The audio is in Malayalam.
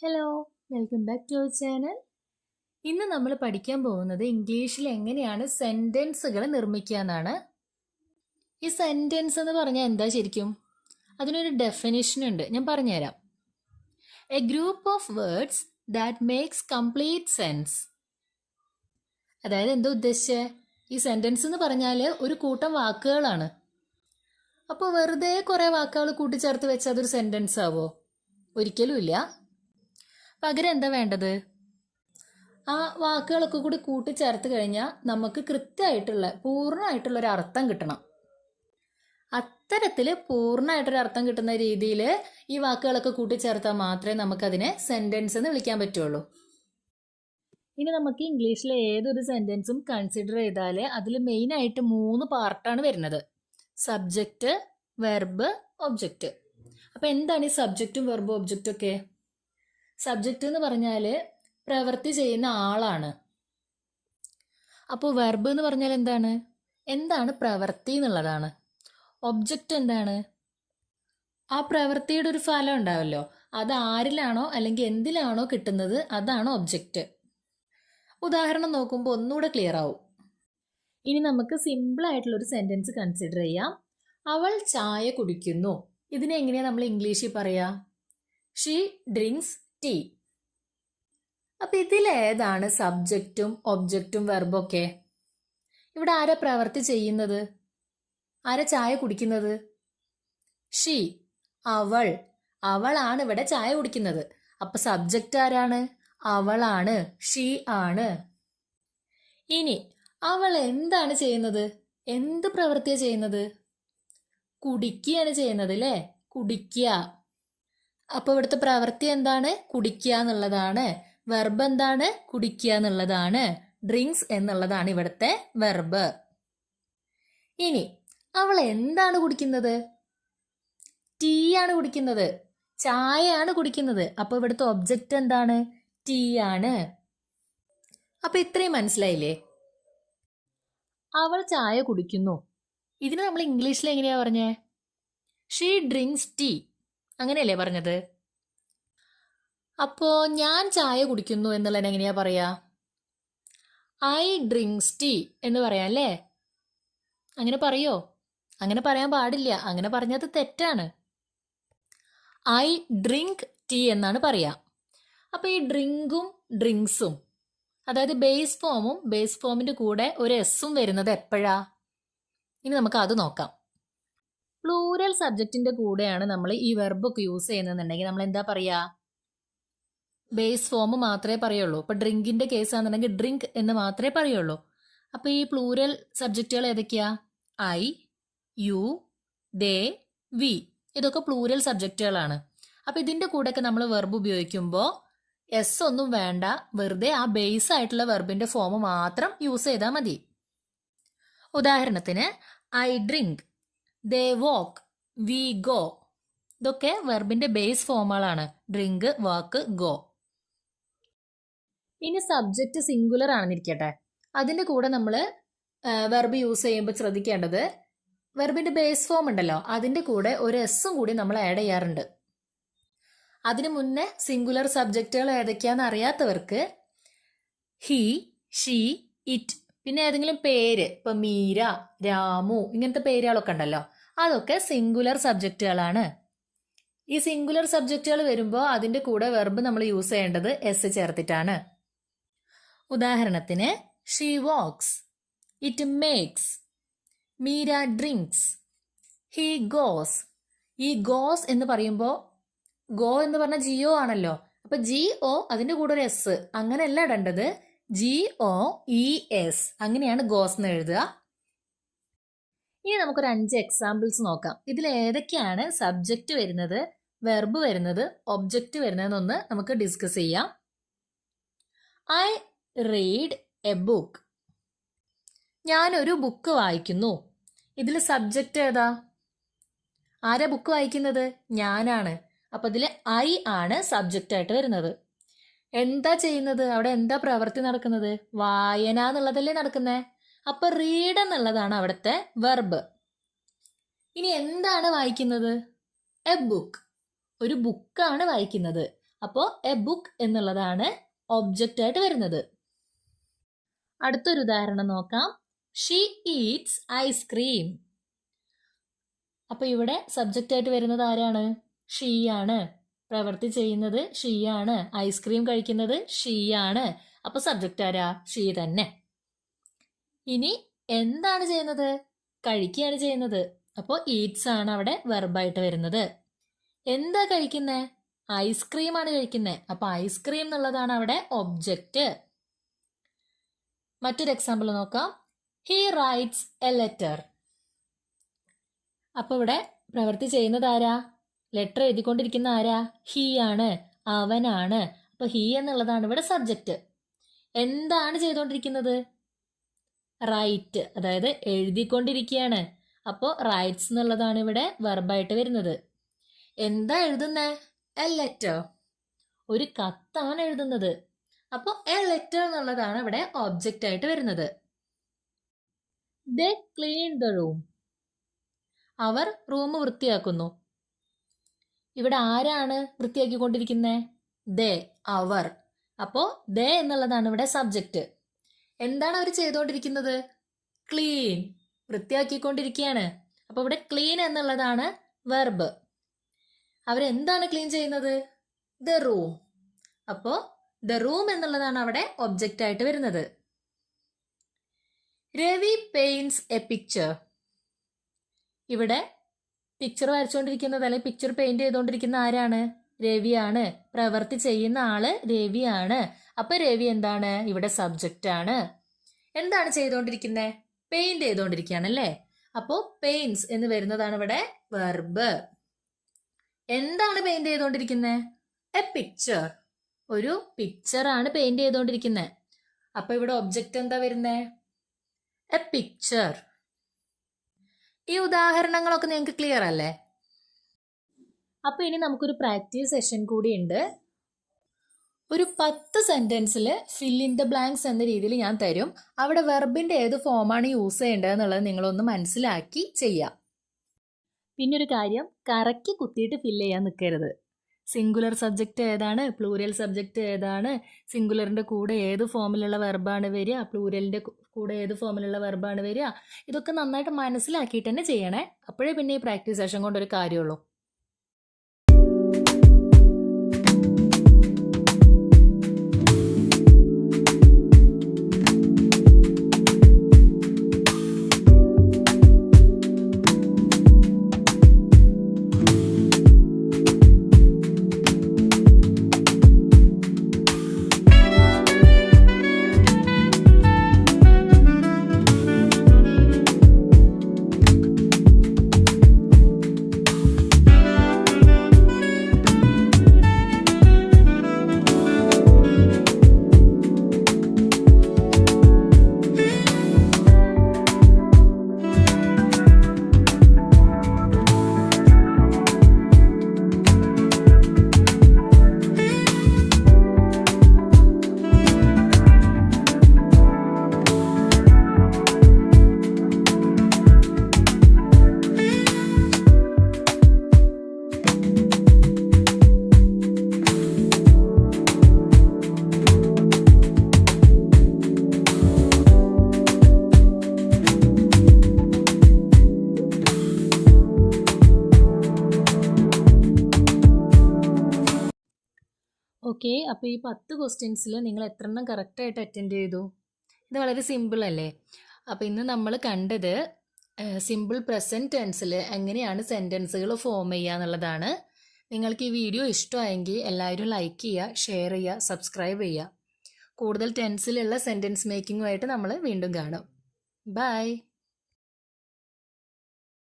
Hello, welcome back to our channel. ഇന്ന് നമ്മൾ പഠിക്കാൻ പോകുന്നത് ഇംഗ്ലീഷിൽ എങ്ങനെയാണ് സെന്റൻസുകൾ നിർമ്മിക്കുക എന്നാണ്. ഈ സെന്റൻസ് എന്ന് പറഞ്ഞാൽ എന്താ ശരിക്കും? അതിനൊരു ഡെഫിനിഷൻ ഉണ്ട്, ഞാൻ പറഞ്ഞുതരാം. A group of words that makes complete sense. അതായത് എന്താ ഉദ്ദേശിച്ചേ? ഈ സെന്റൻസ് എന്ന് പറഞ്ഞാൽ ഒരു കൂട്ടം വാക്കുകളാണ്. അപ്പോൾ വെറുതെ കുറേ വാക്കുകൾ കൂട്ടിച്ചേർത്ത് വെച്ചാൽ അതൊരു സെന്റൻസ് ആവോ? ഒരിക്കലും ഇല്ല. പകരം എന്താ വേണ്ടത്? ആ വാക്കുകളൊക്കെ കൂടി കൂട്ടിച്ചേർത്ത് കഴിഞ്ഞാൽ നമുക്ക് പൂർണ്ണമായിട്ടുള്ള ഒരു അർത്ഥം കിട്ടണം. അത്തരത്തിൽ പൂർണ്ണമായിട്ടൊരു അർത്ഥം കിട്ടുന്ന രീതിയിൽ ഈ വാക്കുകളൊക്കെ കൂട്ടിച്ചേർത്താൽ മാത്രമേ നമുക്കതിനെ സെന്റൻസ് എന്ന് വിളിക്കാൻ പറ്റുള്ളൂ. ഇനി നമുക്ക് ഇംഗ്ലീഷിലെ ഏതൊരു സെന്റൻസും കൺസിഡർ ചെയ്താൽ അതിൽ മെയിനായിട്ട് 3 പാർട്ടാണ് വരുന്നത്: സബ്ജക്റ്റ്, വെർബ്, ഒബ്ജക്റ്റ്. അപ്പോൾ എന്താണ് ഈ സബ്ജക്റ്റും വെർബും ഒബ്ജക്റ്റും ഒക്കെ? സബ്ജക്റ്റ് എന്ന് പറഞ്ഞാൽ പ്രവൃത്തി ചെയ്യുന്ന ആളാണ്. അപ്പോൾ വെർബ് എന്ന് പറഞ്ഞാൽ എന്താണ് പ്രവൃത്തി എന്നുള്ളതാണ്. ഒബ്ജക്റ്റ് എന്താണ്? ആ പ്രവൃത്തിയുടെ ഒരു ഫലം ഉണ്ടാവല്ലോ, അത് ആരിലാണോ അല്ലെങ്കിൽ എന്തിലാണോ കിട്ടുന്നത്, അതാണ് ഒബ്ജക്റ്റ്. ഉദാഹരണം നോക്കുമ്പോൾ ഒന്നുകൂടെ ക്ലിയർ ആവും. ഇനി നമുക്ക് സിമ്പിൾ ആയിട്ടുള്ള ഒരു സെന്റൻസ് കൺസിഡർ ചെയ്യാം. അവൾ ചായ കുടിക്കുന്നു. ഇതിനെ എങ്ങനെയാണ് നമ്മൾ ഇംഗ്ലീഷിൽ പറയാ? She drinks tea. അപ്പൊ ഇതിലേതാണ് സബ്ജക്റ്റും ഒബ്ജക്റ്റും വെർബും ഒക്കെ? ഇവിടെ ആരാ പ്രവൃത്തി ചെയ്യുന്നത്? ആരാ ചായ കുടിക്കുന്നത്? ഷീ, അവളാണ് ഇവിടെ ചായ കുടിക്കുന്നത്. അപ്പൊ സബ്ജക്റ്റ് ആരാണ്? അവളാണ്, ഷീ ആണ്. ഇനി അവൾ എന്താണ് ചെയ്യുന്നത്? എന്ത് പ്രവൃത്തിയാണ് ചെയ്യുന്നത്? കുടിക്കുകയാണ് ചെയ്യുന്നത് അല്ലേ? കുടിക്കുക. അപ്പൊ ഇവിടുത്തെ പ്രവൃത്തി എന്താണ്? കുടിക്കുക എന്നുള്ളതാണ്. വെർബ് എന്താണ്? കുടിക്കുക എന്നുള്ളതാണ്. ഡ്രിങ്ക്സ് എന്നുള്ളതാണ് ഇവിടുത്തെ വെർബ്. ഇനി അവൾ എന്താണ് കുടിക്കുന്നത്? ടീ ആണ് കുടിക്കുന്നത്, ചായയാണ് കുടിക്കുന്നത്. അപ്പൊ ഇവിടുത്തെ ഒബ്ജക്റ്റ് എന്താണ്? ടീ ആണ്. അപ്പൊ ഇത്രയും മനസ്സിലായില്ലേ? അവൾ ചായ കുടിക്കുന്നു. ഇതിന് നമ്മൾ ഇംഗ്ലീഷിൽ എങ്ങനെയാ പറഞ്ഞേ? She drinks tea. അങ്ങനെയല്ലേ പറഞ്ഞത്? അപ്പോ ഞാൻ ചായ കുടിക്കുന്നു എന്നുള്ളതിന് എങ്ങനെയാ പറയാ? ഐ ഡ്രിങ്ക്സ് ടീ എന്ന് പറയാം അല്ലേ? അങ്ങനെ പറയോ? അങ്ങനെ പറയാൻ പാടില്ല. അങ്ങനെ പറഞ്ഞത് തെറ്റാണ്. ഐ ഡ്രിങ്ക് ടീ എന്നാണ് പറയാ. അപ്പൊ ഈ ഡ്രിങ്കും ഡ്രിങ്ക്സും, അതായത് ബേസ് ഫോമും ബേസ് ഫോമിന്റെ കൂടെ ഒരു എസ്സും വരുന്നത് എപ്പോഴാ? ഇനി നമുക്ക് അത് നോക്കാം. പ്ലൂരൽ സബ്ജക്റ്റിന്റെ കൂടെയാണ് നമ്മൾ ഈ വെർബൊക്കെ യൂസ് ചെയ്യുന്നതെന്നുണ്ടെങ്കിൽ നമ്മൾ എന്താ പറയാ? ബേസ് ഫോം മാത്രമേ പറയുള്ളൂ. ഇപ്പൊ ഡ്രിങ്കിന്റെ കേസ് ആണെന്നുണ്ടെങ്കിൽ ഡ്രിങ്ക് എന്ന് മാത്രമേ പറയുള്ളൂ. അപ്പൊ ഈ പ്ലൂരൽ സബ്ജക്റ്റുകൾ ഏതൊക്കെയാ? I, you, they, we. ഇതൊക്കെ പ്ലൂരൽ സബ്ജക്റ്റുകളാണ്. അപ്പൊ ഇതിന്റെ കൂടെയൊക്കെ നമ്മൾ വെർബ് ഉപയോഗിക്കുമ്പോൾ എസ് ഒന്നും വേണ്ട, വെറുതെ ആ ബേസ് ആയിട്ടുള്ള വെർബിന്റെ ഫോം മാത്രം യൂസ് ചെയ്താൽ മതി. ഉദാഹരണത്തിന് I drink, they walk, we go. ഇതൊക്കെ വെർബിന്റെ ബേസ് ഫോമുകളാണ്: ഡ്രിങ്ക്, വാക്ക്, ഗോ. ഇനി സബ്ജക്റ്റ് സിംഗുലർ ആണെന്നിരിക്കട്ടെ, അതിന്റെ കൂടെ നമ്മൾ വെർബ് യൂസ് ചെയ്യുമ്പോൾ ശ്രദ്ധിക്കേണ്ടത്, വെർബിന്റെ ബേസ് ഫോം ഉണ്ടല്ലോ, അതിന്റെ കൂടെ ഒരു എസ്സും കൂടി നമ്മൾ ആഡ് ചെയ്യാറുണ്ട്. അതിനു മുന്നേ സിംഗുലർ സബ്ജക്റ്റുകൾ ഏതൊക്കെയാന്ന് അറിയാത്തവർക്ക് ഹി, ഷീ, ഇറ്റ്, പിന്നെ ഏതെങ്കിലും പേര്, ഇപ്പൊ മീര, രാമു, ഇങ്ങനത്തെ പേരുകളൊക്കെ ഉണ്ടല്ലോ, അതൊക്കെ സിംഗുലർ സബ്ജക്റ്റുകളാണ്. ഈ സിംഗുലർ സബ്ജക്റ്റുകൾ വരുമ്പോൾ അതിന്റെ കൂടെ വെർബ് നമ്മൾ യൂസ് ചെയ്യേണ്ടത് എസ് ചേർത്തിട്ടാണ്. ഉദാഹരണത്തിന് she walks, it makes, Meera drinks, he goes. ഈ ഗോസ് എന്ന് പറയുമ്പോൾ ഗോ എന്ന് പറഞ്ഞ ജിഒ ആണല്ലോ. അപ്പൊ GO അതിന്റെ കൂടെ ഒരു എസ്, അങ്ങനെയല്ല ഇടേണ്ടത്. GOES, അങ്ങനെയാണ് ഗോസ് എന്ന് എഴുതുക. ഇനി നമുക്കൊരു 5 എക്സാമ്പിൾസ് നോക്കാം. ഇതിൽ ഏതൊക്കെയാണ് സബ്ജക്റ്റ് വരുന്നത്, വെർബ് വരുന്നത്, ഒബ്ജക്റ്റ് വരുന്നതെന്നൊന്ന് നമുക്ക് ഡിസ്കസ് ചെയ്യാം. I read A book. ഞാനൊരു ബുക്ക് വായിക്കുന്നു. ഇതിൽ സബ്ജക്റ്റ് ഏതാ? ആരാ ബുക്ക് വായിക്കുന്നത്? ഞാനാണ്. അപ്പൊ ഇതിൽ ഐ ആണ് സബ്ജക്റ്റ് ആയിട്ട് വരുന്നത്. എന്താ ചെയ്യുന്നത്? അവിടെ എന്താ പ്രവൃത്തി നടക്കുന്നത്? വായന എന്നുള്ളതല്ലേ നടക്കുന്നേ. അപ്പൊ റീഡ് എന്നുള്ളതാണ് അവിടുത്തെ വെർബ്. ഇനി എന്താണ് വായിക്കുന്നത്? എ ബുക്ക്, ഒരു ബുക്കാണ് വായിക്കുന്നത്. അപ്പോൾ എ ബുക്ക് എന്നുള്ളതാണ് ഒബ്ജക്റ്റ് ആയിട്ട് വരുന്നത്. അടുത്തൊരു ഉദാഹരണം നോക്കാം. She Eats ice cream. അപ്പോൾ ഇവിടെ സബ്ജക്റ്റ് ആയിട്ട് വരുന്നത് ആരാണ്? ഷീ ആണ്. പ്രവൃത്തി ചെയ്യുന്നത് ഷീ ആണ്. ഐസ്ക്രീം കഴിക്കുന്നത് ഷീ ആണ്. അപ്പോൾ സബ്ജക്റ്റ് ആരാ? ഷീ തന്നെ. ഇനി എന്താണ് ചെയ്യുന്നത്? കഴിക്കുകയാണ് ചെയ്യുന്നത്. അപ്പോൾ ഈറ്റ്സ് ആണ് അവിടെ വെർബായിട്ട് വരുന്നത്. എന്താ കഴിക്കുന്നത്? ഐസ്ക്രീമാണ് കഴിക്കുന്നത്. അപ്പോൾ ഐസ്ക്രീം എന്നുള്ളതാണ് അവിടെ ഒബ്ജക്റ്റ്. മറ്റൊരു എക്സാമ്പിൾ നോക്കാം. He rights A letter. അപ്പോൾ ഇവിടെ പ്രവൃത്തി ചെയ്യുന്നത് ആരാ? ലെറ്റർ എഴുതിക്കൊണ്ടിരിക്കുന്ന ആരാ? ഹി ആണ്, അവനാണ്. അപ്പോൾ ഹി എന്നുള്ളതാണ് ഇവിടെ സബ്ജക്റ്റ്. എന്താണ് ചെയ്തുകൊണ്ടിരിക്കുന്നത്? റൈറ്റ്, അതായത് എഴുതിക്കൊണ്ടിരിക്കുകയാണ്. അപ്പോൾ റൈറ്റ്സ് എന്നുള്ളതാണ് ഇവിടെ വെർബായിട്ട് വരുന്നത്. എന്താ എഴുതുന്നേ? എ ലെറ്റർ, ഒരു കത്താണ് എഴുതുന്നത്. അപ്പോൾ എ ലെറ്റർ എന്നുള്ളതാണ് ഇവിടെ ഒബ്ജക്റ്റ് ആയിട്ട് വരുന്നത്. They clean the room. അവർ റൂം വൃത്തിയാക്കുന്നു. ഇവിടെ ആരാണ് വൃത്തിയാക്കിക്കൊണ്ടിരിക്കുന്നത്? ദേ, അവർ. അപ്പോൾ ദേ എന്നുള്ളതാണ് ഇവിടെ സബ്ജക്റ്റ്. എന്താണ് അവർ ചെയ്തുകൊണ്ടിരിക്കുന്നത്? ക്ലീൻ, വൃത്തിയാക്കിക്കൊണ്ടിരിക്കുകയാണ്. അപ്പോൾ ഇവിടെ ക്ലീൻ എന്നുള്ളതാണ് വെർബ്. അവരെന്താണ് ക്ലീൻ ചെയ്യുന്നത്? The room. അപ്പോൾ ദ റൂം എന്നുള്ളതാണ് അവിടെ ഒബ്ജക്റ്റ് ആയിട്ട് വരുന്നത്. Ravi paints A picture. ഇവിടെ പിക്ചർ വരച്ചുകൊണ്ടിരിക്കുന്നത് അല്ലെങ്കിൽ പിക്ചർ പെയിന്റ് ചെയ്തുകൊണ്ടിരിക്കുന്ന ആരാണ്? രവിയാണ്. പ്രവൃത്തി ചെയ്യുന്ന ആള് രവിയാണ്. അപ്പൊ രവി എന്താണ്? ഇവിടെ സബ്ജക്റ്റ് ആണ്. എന്താണ് ചെയ്തുകൊണ്ടിരിക്കുന്നത്? പെയിന്റ് ചെയ്തുകൊണ്ടിരിക്കുകയാണല്ലേ. അപ്പോൾ പെയിന്റ്സ് എന്ന് വരുന്നതാണ് ഇവിടെ വെർബ്. എന്താണ് പെയിന്റ് ചെയ്തുകൊണ്ടിരിക്കുന്നത്? എ പിക്ചർ, ഒരു പിക്ചർ ആണ് പെയിന്റ് ചെയ്തുകൊണ്ടിരിക്കുന്നത്. അപ്പൊ ഇവിടെ ഒബ്ജക്റ്റ് എന്താ വരുന്നത്? A picture. ഈ ഉദാഹരണങ്ങളൊക്കെ നിങ്ങൾക്ക് ക്ലിയർ അല്ലേ? അപ്പോൾ ഇനി നമുക്കൊരു പ്രാക്ടീസ് സെഷൻ കൂടി ഉണ്ട്. ഒരു 10 സെന്റൻസിൽ ഫിൽ ഇൻ ദ ബ്ലാങ്ക്സ് എന്ന രീതിയിൽ ഞാൻ തരും. അവിടെ വെർബിന്റെ ഏത് ഫോമാണ് യൂസ് ചെയ്യേണ്ടത് എന്നുള്ളത് നിങ്ങളൊന്ന് മനസ്സിലാക്കി ചെയ്യാം. പിന്നെ ഒരു കാര്യം, കറക്കി കുത്തിയിട്ട് ഫില്ല് ചെയ്യാൻ നിൽക്കരുത്. സിംഗുലർ സബ്ജക്റ്റ് ഏതാണ്, പ്ലൂരൽ സബ്ജക്റ്റ് ഏതാണ്, സിംഗുലറിന്റെ കൂടെ ഏത് ഫോമിലുള്ള വെർബാണ് വരിക, പ്ലൂരലിന്റെ കൂടെ ഏത് ഫോമിലുള്ള വെർബാണ് വരിക, ഇതൊക്കെ നന്നായിട്ട് മനസ്സിലാക്കിയിട്ട് തന്നെ ചെയ്യണേ. അപ്പോഴേ പിന്നെ ഈ പ്രാക്ടീസ് സെഷൻ കൊണ്ടൊരു കാര്യമുള്ളൂ. ഓക്കെ, അപ്പോൾ ഈ 10 ക്വസ്റ്റ്യൻസിൽ നിങ്ങൾ എത്രണ്ണം കറക്റ്റായിട്ട് അറ്റൻഡ് ചെയ്തു? ഇത് വളരെ സിമ്പിൾ അല്ലേ? അപ്പോൾ ഇന്ന് നമ്മൾ കണ്ടത് സിമ്പിൾ പ്രസൻറ്റ് ടെൻസിൽ എങ്ങനെയാണ് സെൻറ്റൻസുകൾ ഫോം ചെയ്യുക എന്നുള്ളതാണ്. നിങ്ങൾക്ക് ഈ വീഡിയോ ഇഷ്ടമായെങ്കിൽ എല്ലാവരും ലൈക്ക് ചെയ്യുക, ഷെയർ ചെയ്യുക, സബ്സ്ക്രൈബ് ചെയ്യുക. കൂടുതൽ ടെൻസിലുള്ള സെൻറ്റൻസ് മേക്കിങ്ങുമായിട്ട് നമ്മൾ വീണ്ടും കാണും. ബൈ.